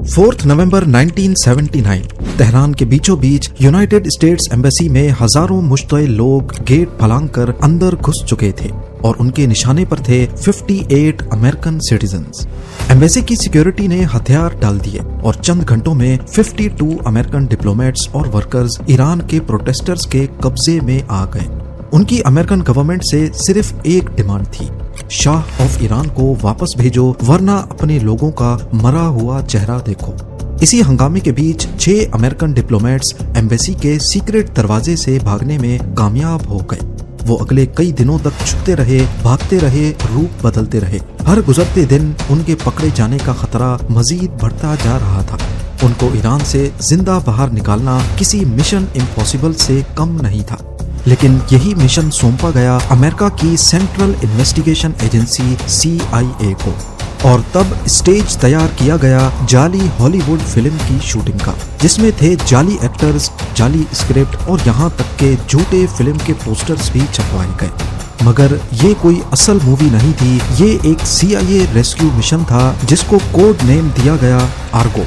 4 नवंबर 1979 Tehran के बीचों बीच United states embassy में हजारों मुश्तइल लोग गेट फलांग कर अंदर घुस चुके थे और उनके निशाने पर थे 58 अमेरिकन सिटीजन्स। एम्बेसी की सिक्योरिटी ने हथियार डाल दिए और चंद घंटों में 52 अमेरिकन डिप्लोमेट्स और वर्कर्स ईरान के प्रोटेस्टर्स के कब्जे में आ गए। उनकी अमेरिकन गवर्नमेंट से सिर्फ एक डिमांड थी, शाह ऑफ ईरान को वापस भेजो वरना अपने लोगों का मरा हुआ चेहरा देखो। इसी हंगामे के बीच 6 अमेरिकन डिप्लोमेट्स एम्बेसी के सीक्रेट दरवाजे से भागने में कामयाब हो गए। वो अगले कई दिनों तक छुपते रहे, भागते रहे, रूप बदलते रहे। हर गुजरते दिन उनके पकड़े जाने का खतरा मजीद बढ़ता जा रहा था। उनको ईरान से जिंदा बाहर निकालना किसी मिशन इम्पॉसिबल से कम नहीं था, लेकिन यही मिशन सौंपा गया अमेरिका की सेंट्रल इन्वेस्टिगेशन एजेंसी CIA को। और तब स्टेज तैयार किया गया जाली हॉलीवुड फिल्म की शूटिंग का, जिसमें थे जाली एक्टर्स, जाली स्क्रिप्ट और यहाँ तक के झूठे फिल्म के पोस्टर्स भी छपवाए गए। मगर ये कोई असल मूवी नहीं थी, ये एक CIA रेस्क्यू मिशन था जिसको कोड नेम दिया गया आर्गो।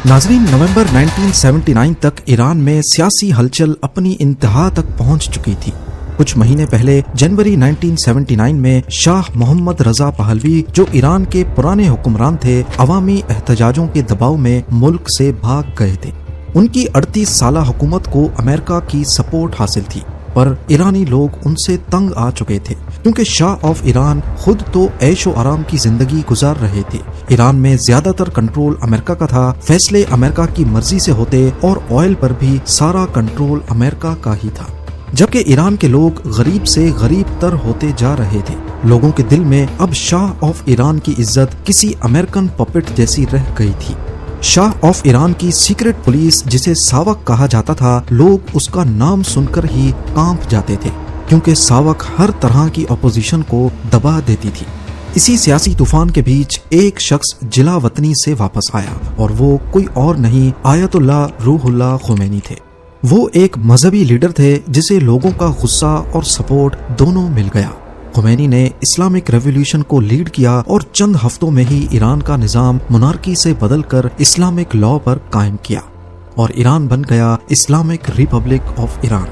नाजरीन, नवंबर 1979 तक ईरान में सियासी हलचल अपनी इंतहा तक पहुंच चुकी थी। कुछ महीने पहले जनवरी 1979 में शाह मोहम्मद रजा पहलवी, जो ईरान के पुराने हुक्मरान थे, अवामी एहतजाजों के दबाव में मुल्क से भाग गए थे। उनकी 38 साला हुकूमत को अमेरिका की सपोर्ट हासिल थी, पर ईरानी लोग उनसे तंग आ चुके थे क्योंकि शाह ऑफ ईरान खुद तो ऐशो आराम की जिंदगी गुजार रहे थे। ईरान में ज्यादातर कंट्रोल अमेरिका का था, फैसले अमेरिका की मर्जी से होते और ऑयल पर भी सारा कंट्रोल अमेरिका का ही था। जबकि ईरान के लोग गरीब से गरीब तर होते जा रहे थे। लोगों के दिल में अब शाह ऑफ ईरान की इज्जत किसी अमेरिकन पपेट जैसी रह गई थी। शाह ऑफ ईरान की सीक्रेट पुलिस, जिसे सावक कहा जाता था, लोग उसका नाम सुनकर ही कांप जाते थे क्योंकि सावक हर तरह की अपोजिशन को दबा देती थी। इसी सियासी तूफान के बीच एक शख्स जिला वतनी से वापस आया और वो कोई और नहीं, आयतुल्लाह रूहुल्लाह खुमैनी थे। वो एक मजहबी लीडर थे जिसे लोगों का गुस्सा और सपोर्ट दोनों मिल गया। खुमैनी ने इस्लामिक रेवोल्यूशन को लीड किया और चंद हफ्तों में ही ईरान का निजाम मोनार्की से बदलकर इस्लामिक लॉ पर कायम किया और ईरान बन गया इस्लामिक रिपब्लिक ऑफ ईरान।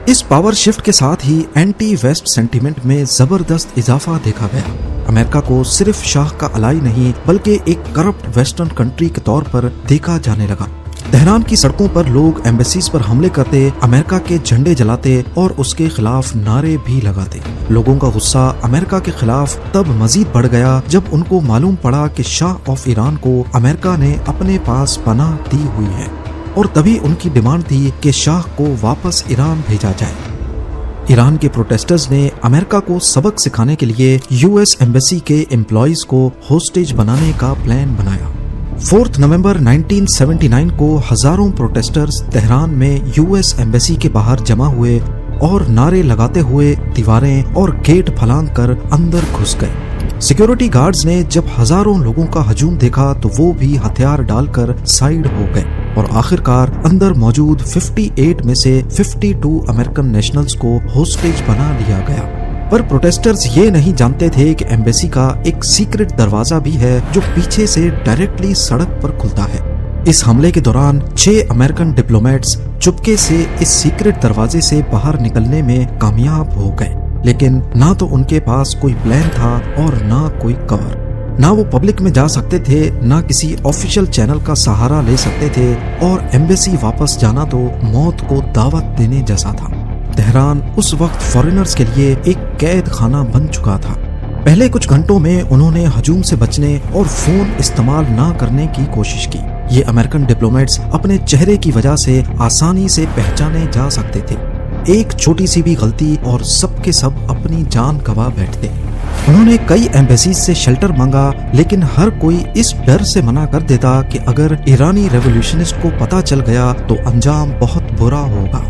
इस पावर शिफ्ट के साथ ही एंटी वेस्ट सेंटीमेंट में जबरदस्त इजाफा देखा गया। अमेरिका को सिर्फ शाह का अलाई नहीं बल्कि एक करप्ट वेस्टर्न कंट्री के तौर पर देखा जाने लगा। तेहरान की सड़कों पर लोग एम्बेसीज पर हमले करते, अमेरिका के झंडे जलाते और उसके खिलाफ नारे भी लगाते। लोगों का गुस्सा अमेरिका के खिलाफ तब मजीद बढ़ गया जब उनको मालूम पड़ा कि शाह ऑफ ईरान को अमेरिका ने अपने पास पनाह दी हुई है और तभी उनकी डिमांड थी कि शाह को वापस ईरान भेजा जाए। ईरान के प्रोटेस्टर्स ने अमेरिका को सबक सिखाने के लिए US एम्बेसी के एम्प्लॉइज को होस्टेज बनाने का प्लान बनाया। 4 नवंबर 1979 को हजारों प्रोटेस्टर्स तेहरान में US एम्बेसी के बाहर जमा हुए और नारे लगाते हुए दीवारें और गेट फलांग कर अंदर घुस गए। सिक्योरिटी गार्ड्स ने जब हजारों लोगों का हजूम देखा तो वो भी हथियार डालकर साइड हो गए और आखिरकार अंदर मौजूद 58 में से 52 अमेरिकन नेशनल्स को होस्टेज बना लिया गया। पर प्रोटेस्टर्स ये नहीं जानते थे कि एम्बेसी का एक सीक्रेट दरवाजा भी है जो पीछे से डायरेक्टली सड़क पर खुलता है। इस हमले के दौरान 6 अमेरिकन डिप्लोमेट्स चुपके से इस सीक्रेट दरवाजे से बाहर निकलने में कामयाब हो गए, लेकिन ना तो उनके पास कोई प्लान था और ना कोई कवर। ना वो पब्लिक में जा सकते थे, ना किसी ऑफिशियल चैनल का सहारा ले सकते थे और एम्बेसी वापस जाना तो मौत को दावत देने जैसा था। तेहरान उस वक्त फॉरेनर्स के लिए एक कैद खाना बन चुका था। पहले कुछ घंटों में उन्होंने हजूम से बचने और फोन इस्तेमाल ना करने की कोशिश की। ये अमेरिकन डिप्लोमेट्स अपने चेहरे की वजह से आसानी से पहचाने जा सकते थे। एक छोटी सी भी गलती और सब के सब अपनी जान गंवा बैठते। उन्होंने कई एम्बेसीज से शेल्टर मांगा, लेकिन हर कोई इस डर से मना कर देता कि अगर ईरानी रेवोल्यूशनिस्ट को पता चल गया तो अंजाम बहुत बुरा होगा।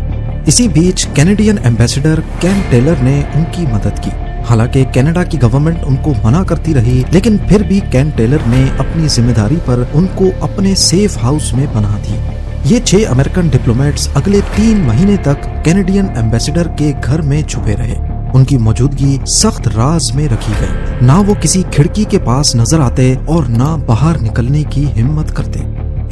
इसी बीच कैनेडियन एम्बेसडर केन टेलर ने उनकी मदद की। हालांकि कनाडा की गवर्नमेंट उनको मना करती रही, लेकिन फिर भी केन टेलर ने अपनी जिम्मेदारी पर उनको अपने सेफ हाउस में बना दी। ये 6 अमेरिकन डिप्लोमेट्स अगले 3 महीने तक कैनेडियन एम्बेसडर के घर में छुपे रहे। उनकी मौजूदगी सख्त राज में रखी गई। ना वो किसी खिड़की के पास नजर आते और ना बाहर निकलने की हिम्मत करते।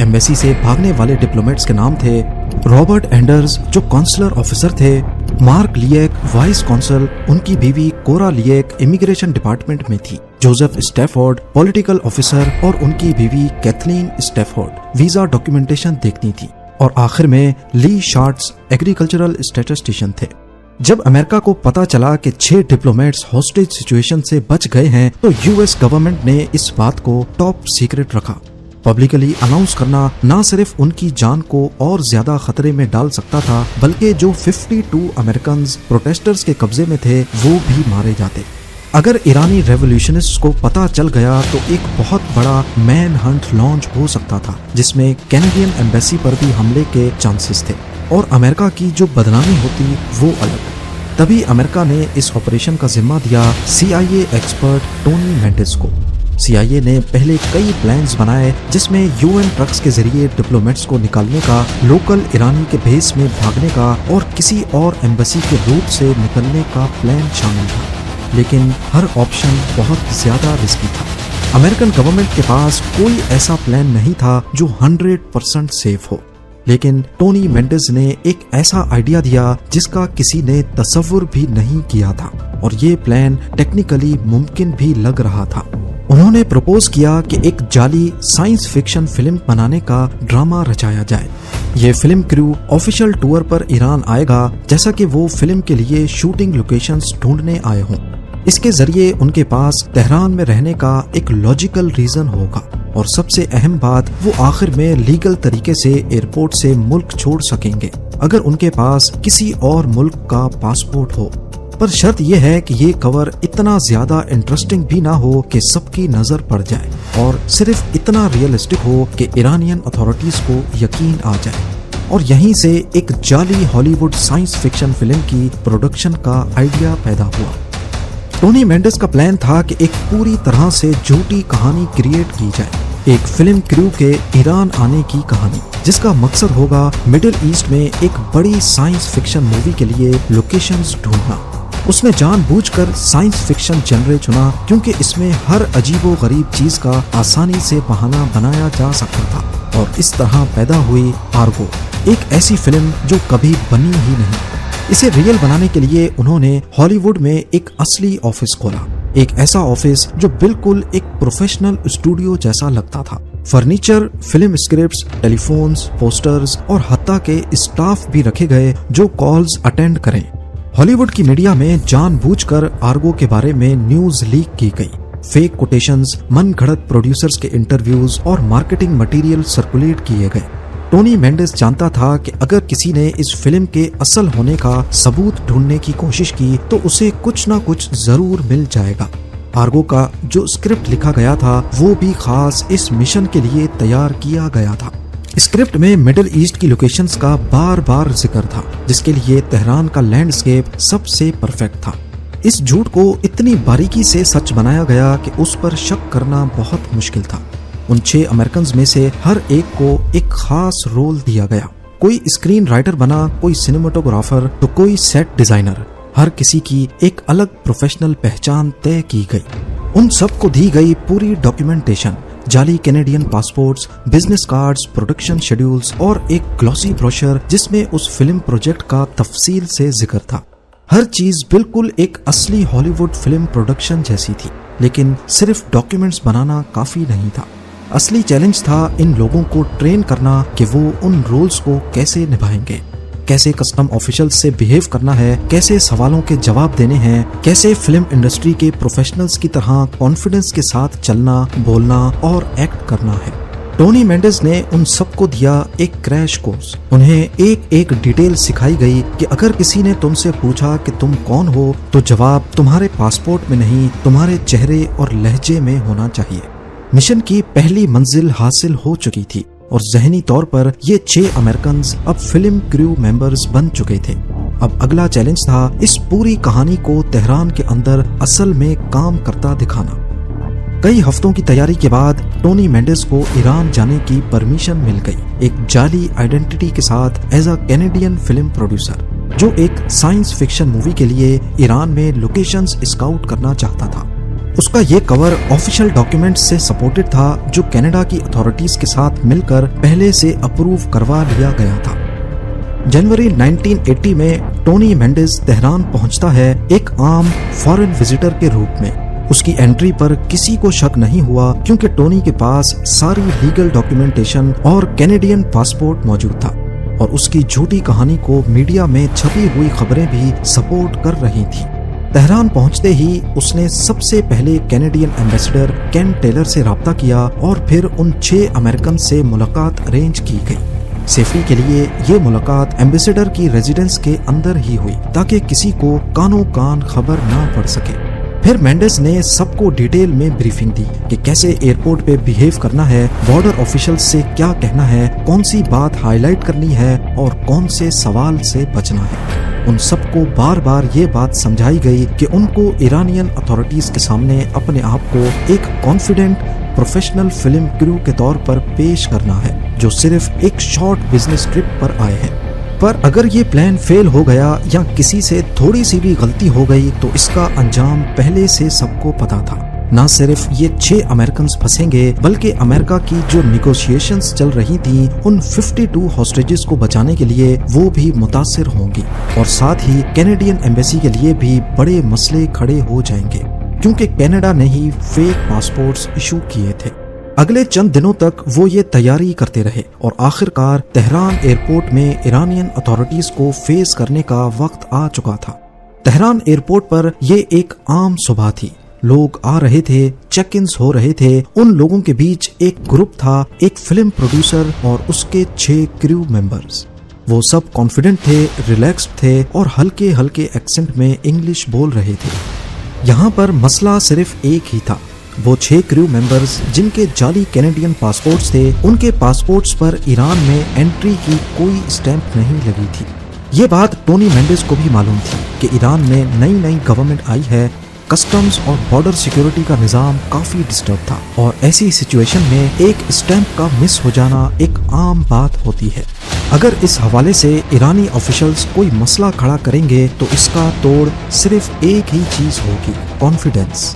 एम्बेसी से भागने वाले डिप्लोमेट्स के नाम थे रॉबर्ट एंडर्स, जो कॉन्सुलर ऑफिसर थे, मार्क लिएक, वाइस कॉन्सल, उनकी बीवी कोरा लिएक इमिग्रेशन डिपार्टमेंट में थी, जोसेफ स्टैफोर्ड पॉलिटिकल ऑफिसर और उनकी बीवी कैथलीन स्टैफोर्ड वीजा डॉक्यूमेंटेशन देखनी थी, और आखिर में ली शार्ट्स एग्रीकल्चरल स्टैटिस्टिशियन थे। जब अमेरिका को पता चला कि 6 डिप्लोमेट्स हॉस्टेज सिचुएशन से बच गए हैं, तो यूएस गवर्नमेंट ने इस बात को टॉप सीक्रेट रखा। पब्लिकली अनाउंस करना न सिर्फ उनकी जान को और ज्यादा खतरे में डाल सकता था, बल्कि जो 52 अमेरिकन प्रोटेस्टर्स के कब्जे में थे वो भी मारे जाते। अगर ईरानी रेवोल्यूशनिस्ट्स को पता चल गया तो एक बहुत बड़ा मैन हंट लॉन्च हो सकता था, जिसमें कैनेडियन एम्बेसी पर भी हमले के चांसेस थे, और अमेरिका की जो बदनामी होती वो अलग। तभी अमेरिका ने इस ऑपरेशन का जिम्मा दिया CIA एक्सपर्ट टोनी मेंडिस को। CIA ने पहले कई प्लान्स बनाए, जिसमें UN ट्रक्स के जरिए डिप्लोमेट्स को निकालने का, लोकल ईरानी के बेस में भागने का और किसी और एम्बेसी के रूट से निकलने का प्लान शामिल था। लेकिन हर ऑप्शन बहुत ज्यादा रिस्की था। अमेरिकन गवर्नमेंट के पास कोई ऐसा प्लान नहीं था जो 100% सेफ हो। लेकिन टोनी मेंडिस ने एक ऐसा आइडिया दिया जिसका किसी ने तसव्वुर भी नहीं किया था, और ये प्लान टेक्निकली मुमकिन भी लग रहा था। उन्होंने प्रपोज किया कि एक जाली साइंस फिक्शन फिल्म बनाने का ड्रामा रचाया जाए। ये फिल्म क्रू ऑफिशियल टूर पर ईरान आएगा, जैसा कि वो फिल्म के लिए शूटिंग लोकेशंस ढूंढने आए हों। इसके जरिए उनके पास तेहरान में रहने का एक लॉजिकल रीजन होगा, और सबसे अहम बात, वो आखिर में लीगल तरीके से एयरपोर्ट से मुल्क छोड़ सकेंगे अगर उनके पास किसी और मुल्क का पासपोर्ट हो। पर शर्त यह है कि ये कवर इतना ज्यादा इंटरेस्टिंग भी ना हो कि सबकी नजर पड़ जाए, और सिर्फ इतना रियलिस्टिक हो कि ईरानियन अथॉरिटीज को यकीन आ जाए। और यहीं से एक जाली हॉलीवुड साइंस फिक्शन फिल्म की प्रोडक्शन का आइडिया पैदा हुआ। टोनी मेंडिस का प्लान था कि एक पूरी तरह से झूठी कहानी क्रिएट की जाए, एक फिल्म क्रू के ईरान आने की कहानी, जिसका मकसद होगा मिडिल ईस्ट में एक बड़ी साइंस फिक्शन मूवी के लिए लोकेशंस ढूंढना। उसने जानबूझकर साइंस फिक्शन जनरे चुना क्योंकि इसमें हर अजीबो गरीब चीज का आसानी से बहाना बनाया जा सकता था, और इस तरह पैदा हुई आर्गो, एक ऐसी फिल्म जो कभी बनी ही नहीं। इसे रियल बनाने के लिए उन्होंने हॉलीवुड में एक असली ऑफिस खोला, एक ऐसा ऑफिस जो बिल्कुल एक प्रोफेशनल स्टूडियो जैसा लगता था। Furniture, film scripts, telephones, posters और हत्ता के स्टाफ भी रखे गए जो कॉल्स अटेंड करें। हॉलीवुड की मीडिया में जानबूझकर आर्गो के बारे में न्यूज लीक की गई। फेक कोटेशंस, मनगढ़ंत प्रोड्यूसर्स के इंटरव्यूज और मार्केटिंग मटेरियल सर्कुलेट किए गए। टोनी मेंडिस जानता था कि अगर किसी ने इस फिल्म के असल होने का सबूत ढूंढने की कोशिश की तो उसे कुछ ना कुछ जरूर मिल जाएगा। आर्गो का जो स्क्रिप्ट लिखा गया था वो भी खास इस मिशन के लिए तैयार किया गया था। स्क्रिप्ट में मिडिल ईस्ट की लोकेशंस का बार बार जिक्र था, जिसके लिए तेहरान का लैंडस्केप सबसे परफेक्ट था। इस झूठ को इतनी बारीकी से सच बनाया गया कि उस पर शक करना बहुत मुश्किल था। उन 6 अमेरिकन में से हर एक को एक खास रोल दिया गया। कोई स्क्रीन राइटर बना, कोई सिनेमेटोग्राफर, तो कोई सेट डिजाइनर। हर किसी की एक अलग प्रोफेशनल पहचान तय की गई। उन सबको दी गई पूरी डॉक्यूमेंटेशन, जाली Canadian passports, business cards, production schedules और एक ग्लॉसी ब्रोशर जिसमें उस फिल्म प्रोजेक्ट का तफसील से जिक्र था। हर चीज बिल्कुल एक असली हॉलीवुड फिल्म प्रोडक्शन जैसी थी। लेकिन सिर्फ डॉक्यूमेंट्स बनाना काफी नहीं था। असली चैलेंज था इन लोगों को ट्रेन करना कि वो उन रोल्स को कैसे निभाएंगे, कैसे कस्टम ऑफिशियल्स से बिहेव करना है, कैसे सवालों के जवाब देने हैं, कैसे फिल्म इंडस्ट्री के प्रोफेशनल्स की तरह कॉन्फिडेंस के साथ चलना, बोलना और एक्ट करना है। टोनी मेंडिस ने उन सबको दिया एक क्रैश कोर्स। उन्हें एक एक डिटेल सिखाई गई कि अगर किसी ने तुमसे पूछा कि तुम कौन हो तो जवाब तुम्हारे पासपोर्ट में नहीं, तुम्हारे चेहरे और लहजे में होना चाहिए। मिशन की पहली मंजिल हासिल हो चुकी थी और ज़हनी तौर पर ये 6 अमेरिकन अब फिल्म क्रू मेंबर्स बन चुके थे। अब अगला चैलेंज था इस पूरी कहानी को तेहरान के अंदर असल में काम करता दिखाना। कई हफ्तों की तैयारी के बाद टोनी मेंडिस को ईरान जाने की परमिशन मिल गई, एक जाली आइडेंटिटी के साथ as a Canadian film producer, जो एक साइंस फिक्शन मूवी के लिए ईरान में लोकेशंस स्काउट करना चाहता था। उसका ये कवर ऑफिशियल डॉक्यूमेंट्स से सपोर्टेड था जो कनाडा की अथॉरिटीज के साथ मिलकर पहले से अप्रूव करवा लिया गया था। जनवरी 1980 में टोनी मेंडिस तेहरान पहुंचता है एक आम फॉरेन विजिटर के रूप में। उसकी एंट्री पर किसी को शक नहीं हुआ क्योंकि टोनी के पास सारी लीगल डॉक्यूमेंटेशन और कैनेडियन पासपोर्ट मौजूद था और उसकी झूठी कहानी को मीडिया में छपी हुई खबरें भी सपोर्ट कर रही थी। तेहरान पहुंचते ही उसने सबसे पहले कैनेडियन एम्बेसडर केन टेलर से राब्ता किया और फिर उन 6 अमेरिकन से मुलाकात अरेंज की गई। सेफ्टी के लिए ये मुलाकात एम्बेसडर की रेजिडेंस के अंदर ही हुई ताकि किसी को कानो कान खबर ना पड़ सके। फिर मेंडिस ने सबको डिटेल में ब्रीफिंग दी कि कैसे एयरपोर्ट पे बिहेव करना है, बॉर्डर ऑफिशियल्स से क्या कहना है, कौन सी बात हाईलाइट करनी है और कौन से सवाल से बचना है। उन सबको बार बार ये बात समझाई गई कि उनको ईरानियन अथॉरिटीज के सामने अपने आप को एक कॉन्फिडेंट प्रोफेशनल फिल्म क्रू के तौर पर पेश करना है जो सिर्फ एक शॉर्ट बिजनेस ट्रिप पर आए हैं। पर अगर ये प्लान फेल हो गया या किसी से थोड़ी सी भी गलती हो गई तो इसका अंजाम पहले से सबको पता था। न सिर्फ ये 6 अमेरिकन फंसेंगे बल्कि अमेरिका की जो निगोशिएशंस चल रही थी उन 52 हॉस्टेजेस को बचाने के लिए वो भी मुतासिर होंगी और साथ ही कैनेडियन एम्बेसी के लिए भी बड़े मसले खड़े हो जाएंगे क्योंकि कनाडा ने ही फेक पासपोर्ट्स इशू किए थे। अगले चंद दिनों तक वो ये तैयारी करते रहे और आखिरकार तेहरान एयरपोर्ट में ईरानियन अथॉरिटीज को फेस करने का वक्त आ चुका था। तेहरान एयरपोर्ट पर ये एक आम सुबह थी। लोग आ रहे थे, चेक इन्स हो रहे थे। उन लोगों के बीच एक ग्रुप था, एक फिल्म प्रोड्यूसर और उसके 6 क्रू मेंबर्स। वो सब कॉन्फिडेंट थे, रिलैक्स्ड थे और हल्के हल्के एक्सेंट में इंग्लिश बोल रहे थे। यहाँ पर मसला सिर्फ एक ही था। वो 6 क्रू मेंबर्स जिनके जाली कैनेडियन पासपोर्ट्स थे, उनके पासपोर्ट्स पर ईरान में एंट्री की कोई स्टैंप नहीं लगी थी। ये बात टोनी मेंडिस को भी मालूम थी कि ईरान में नई गवर्नमेंट आई है, कस्टम्स और बॉर्डर सिक्योरिटी का निजाम काफी डिस्टर्ब था और ऐसी सिचुएशन में एक स्टैंप का मिस हो जाना एक आम बात होती है। अगर इस हवाले से ईरानी ऑफिशियल्स कोई मसला खड़ा करेंगे तो इसका तोड़ सिर्फ एक ही चीज होगी, कॉन्फिडेंस।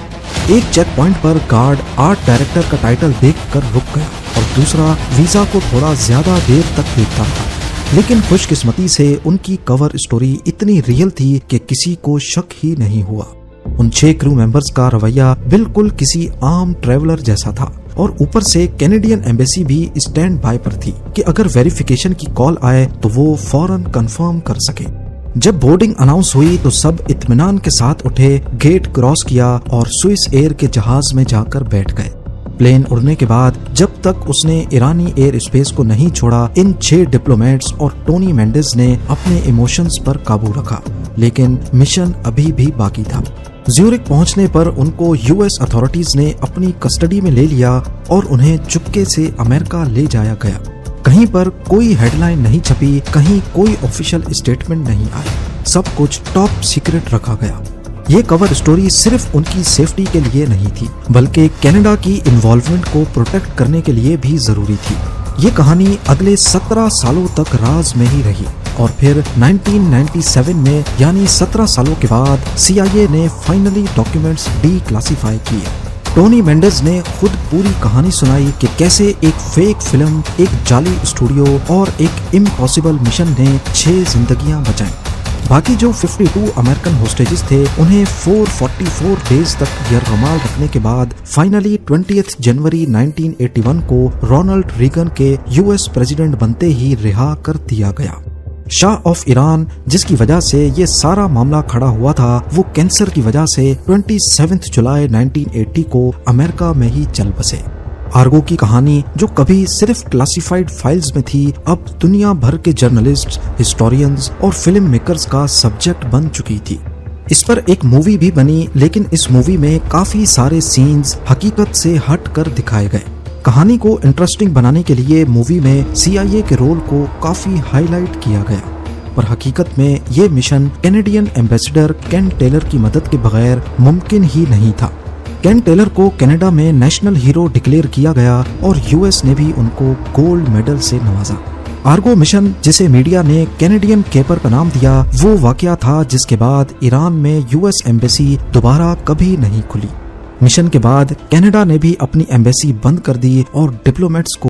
एक चेक पॉइंट पर गार्ड आर्ट डायरेक्टर का टाइटल देखकर रुक गया और दूसरा वीजा को थोड़ा ज्यादा देर तक देखता था। लेकिन खुशकिस्मती से उनकी कवर स्टोरी इतनी रियल थी कि किसी को शक ही नहीं हुआ। उन 6 क्रू मेंबर्स का रवैया बिल्कुल किसी आम ट्रैवलर जैसा था और ऊपर से कैनेडियन एम्बेसी भी स्टैंड बाय पर थी कि अगर वेरिफिकेशन की कॉल आए तो वो फौरन कंफर्म कर सके। जब बोर्डिंग अनाउंस हुई तो सब इत्मीनान के साथ उठे, गेट क्रॉस किया और स्विस एयर के जहाज में जाकर बैठ गए। प्लेन उड़ने के बाद जब तक उसने ईरानी एयर स्पेस को नहीं छोड़ा, इन 6 डिप्लोमेट्स और टोनी मेंडिस ने अपने इमोशंस पर काबू रखा, लेकिन मिशन अभी भी बाकी था। ज्यूरिक पहुंचने पर उनको यूएस अथॉरिटीज ने अपनी कस्टडी में ले लिया और उन्हें चुपके से अमेरिका ले जाया गया। कहीं पर कोई हेडलाइन नहीं छपी, कहीं कोई ऑफिशियल स्टेटमेंट नहीं आई, सब कुछ टॉप सीक्रेट रखा गया। ये कवर स्टोरी सिर्फ उनकी सेफ्टी के लिए नहीं थी बल्कि कनाडा की इन्वॉल्वमेंट को प्रोटेक्ट करने के लिए भी जरूरी थी। ये कहानी अगले 17 सालों तक राज में ही रही और फिर 1997 में यानी 17 सालों के बाद CIA ने फाइनली डॉक्यूमेंट्स डीक्लासिफाई किए। टोनी मेंडिस ने खुद पूरी कहानी सुनाई कि कैसे एक फेक फिल्म, एक जाली स्टूडियो और एक इम्पॉसिबल मिशन ने 6 जिंदगियां बचाई। बाकी जो 52 अमेरिकन होस्टेजेस थे उन्हें 444 डेज तक यरगमाल रखने के बाद फाइनली 20 जनवरी 1981 को रोनाल्ड रीगन के यूएस प्रेसिडेंट बनते ही रिहा कर दिया गया। शाह ऑफ ईरान जिसकी वजह से ये सारा मामला खड़ा हुआ था, वो कैंसर की वजह से 27 जुलाई 1980 को अमेरिका में ही चल बसे। आर्गो की कहानी जो कभी सिर्फ क्लासिफाइड फाइल्स में थी, अब दुनिया भर के जर्नलिस्ट, हिस्टोरियंस और फिल्म मेकर्स का सब्जेक्ट बन चुकी थी। इस पर एक मूवी भी बनी, लेकिन इस मूवी में काफी सारे सीन्स हकीकत से हट कर दिखाए गए। कहानी को इंटरेस्टिंग बनाने के लिए मूवी में CIA के रोल को काफी हाईलाइट किया गया, पर हकीकत में ये मिशन कैनेडियन एम्बेसडर केन टेलर की मदद के बगैर मुमकिन ही नहीं था। केन टेलर को कनाडा में नेशनल हीरो डिक्लेयर किया गया और यूएस ने भी उनको गोल्ड मेडल से नवाजा। आर्गो मिशन, जिसे मीडिया ने कैनेडियन केपर का नाम दिया, वो वाकया था जिसके बाद ईरान में यूएस एम्बेसी दोबारा कभी नहीं खुली। मिशन के बाद कनाडा ने भी अपनी एम्बेसी बंद कर दी और डिप्लोमेट्स को